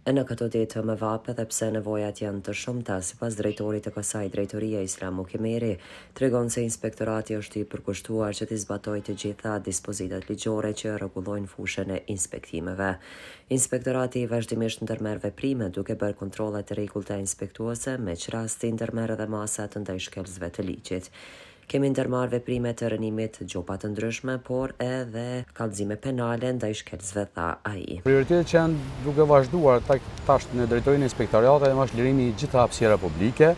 E në këto ditë më vape dhe pse nevojat janë të shumta, sipas drejtorit të kësaj drejtorie Islamu Kemeri, tregon se inspektorati është i përkushtuar që të zbatojë të gjitha dispozitat ligjore që rregullojnë fushën e inspektimeve. Inspektorati vazhdimisht ndërmerr veprime duke bërë kontrolle të rregullta inspektuese, me rasti ndërmerr edhe masa të ndajshkelzve të ligjit. Kemi ndërmarrë veprime të rënimit gjopa të ndryshme, por edhe kallëzime penale ndaj shkelzve, tha ai. Prioritetet që janë duke vazhduar tash në drejtorinë e inspektoratit është lirimi i gjitha hapësirave publike,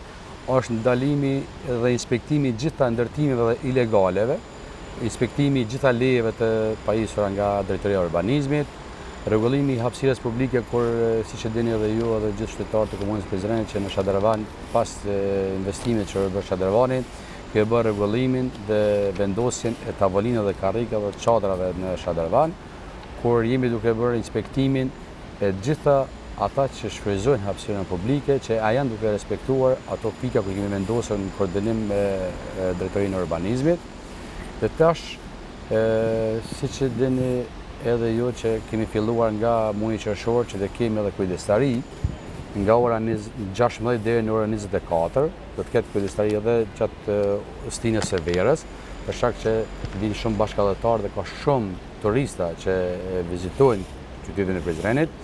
është ndalimi dhe inspektimi i gjitha ndërtimeve dhe ilegaleve, inspektimi i gjitha lejeve të pajisura nga drejtoria e urbanizmit, rregullimi i hapësirës publike kur, siç e dini edhe ju edhe gjithë qytetarët e komunës Prizreni, që në Shadrevan pas investimit që bërë Shadrevani, ke bërë rregullimin dhe vendosjen e tavolinave dhe karrikave dhe çadrave në Shadrevan, kur jemi duke bërë inspektimin e gjitha ata që shfrytëzojnë hapësirën publike, që janë duke respektuar ato pika ku kemi vendosur në koordinim me drejtorinë e urbanizmit. Dhe tash, siç e dini edhe ju, që kemi filluar nga muaji qershor që dhe kemi edhe kujdestari, nga ora 16 deri në orën 24, do të ketë kujdestari edhe gjatë stinës së verës, për shkak që vinë shumë bashkëdhëtar dhe ka shumë turista që vizitojnë qytetin e Prizrenit,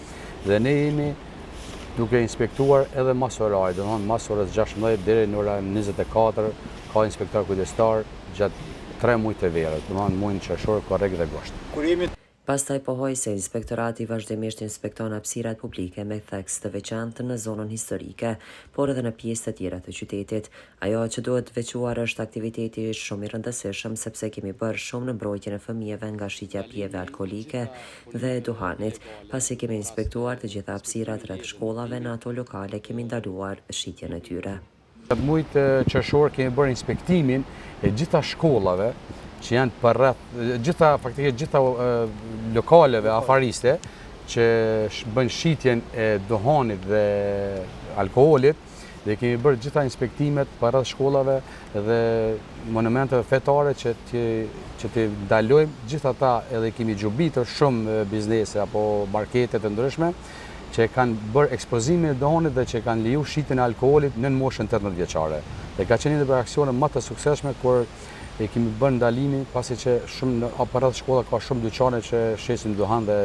dhe ne jemi duke inspektuar edhe mas orarit, domethënë mas orës 16 deri në orën 24 ka inspektor kujdestar gjatë 3 muajt të verës, domethënë muajin qershor, korrekt dhe gosht. Pastaj pohoi se inspektorati vazhdimisht inspekton hapësirat publike me theks të veçantë në zonën historike, por edhe në pjesë të tjera të qytetit. Ajo që duhet veçuar është aktiviteti shumë i rëndësishëm, sepse kemi bërë shumë në mbrojtjen e fëmijëve nga shitja pijeve alkolike dhe duhanit. Pasi kemi inspektuar të gjitha hapësirat rreth shkollave, në ato lokale kemi ndaluar shitjen e tyre. Në muajt qershor kemi bërë inspektimin e gjitha shkollave që janë faktikisht gjitha lokaleve afariste që bën shitjen e duhanit dhe alkoolit, dhe kemi bërë gjitha inspektimet përreth shkollave dhe monumenteve fetare që të ndalojmë gjitha ta, edhe kemi gjubitur shumë biznese apo markete të ndryshme që kanë bërë ekspozimin e duhanit dhe që kanë leju shitjen e alkoolit në moshën 18 vjeçare. Dhe ka qenë një ndër aksione më të suksesshme kur e kemi bërë ndalimin, pasi që shumë përreth shkolla ka shumë dyqane që shesin duhan dhe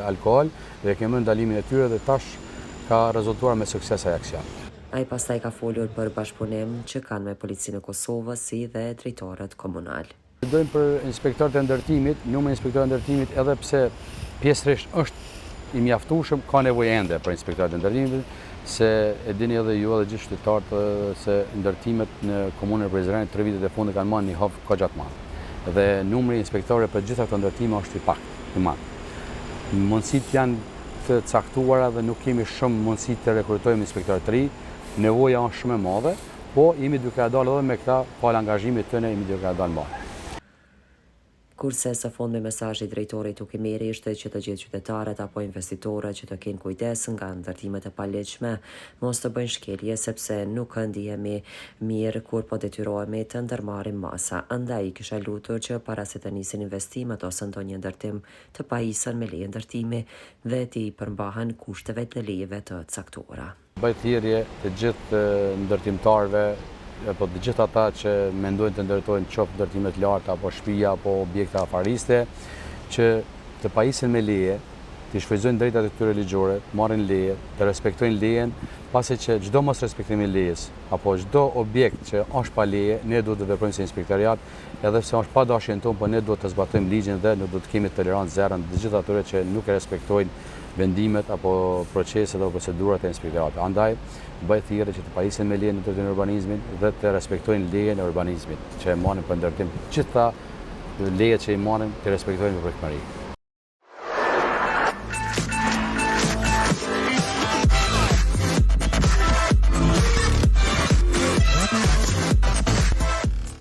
alkool, dhe kemi bërë ndalimin e tyre dhe tash ka rezultuar me sukses ai aksion. Ai pastaj ka folur për bashkëpunim që kanë me Policinë e Kosovës si dhe drejtorët komunal. Dojmë për inspektorët e ndërtimit, numri i inspektorëve të ndërtimit, edhe pse pjesërisht është i mjaftueshëm, ka nevojë ende për inspektorët e ndërtimit, se e dini edhe ju edhe gjithë qytetarët se ndërtimet në komunën e Prizrenit 3 vitet e fundit kanë marrë një hovë kaq të madh. Dhe numri i inspektorëve për gjitha këto ndërtime është i madh. Mundësitë janë të caktuara dhe nuk kemi shumë mundësi të rekrutojmë inspektorë të ri, nevoja është shumë e madhe, po jemi duke dalë edhe me këta, pa angazhimit tëne jemi duke dalë më. Kurse së fundmi mesazhi i drejtorit Kemeri ishte që të gjithë qytetarët apo investitorët që të kenë kujdes nga ndërtimet e palegjshme mos të bëjnë shkelje, sepse nuk ndihemi mirë kur po detyrohemi të ndërmarrim masa. Andaj kisha lutur që para se të nisin investimet ose ndonjë ndërtim të pajisën me leje ndërtimi dhe t'i përmbahen kushteve të lejeve të caktuara. Bëj thirrje të gjithë ndërtimtarëve, apo të gjithë ata që mendojnë të ndërtojnë qoftë ndërtime të larta apo shtëpia apo objekte afariste, që të pajisin me leje, të shfrytëzojnë drejtat e tyre ligjore, të marrin leje, të respektojnë lejen, pasi që çdo mos respektimi i lejes apo çdo objekt që është pa leje, ne duhet të veprojmë si inspektoriat, edhe pse është pa dashjen tonë, por ne duhet të zbatojmë ligjin dhe ne duhet të kemi tolerancë zero ndaj gjithë atyre që nuk e respektojnë vendimet apo proceset apo procedurat e inspektoratit. Andaj bëj thirrje që të pajisin me lejen e drejtorit të urbanizmit dhe të respektojnë lejen e urbanizmit që e marrin për ndërtim. Gjithta lejet që i marrin të respektojnë me prekmëri.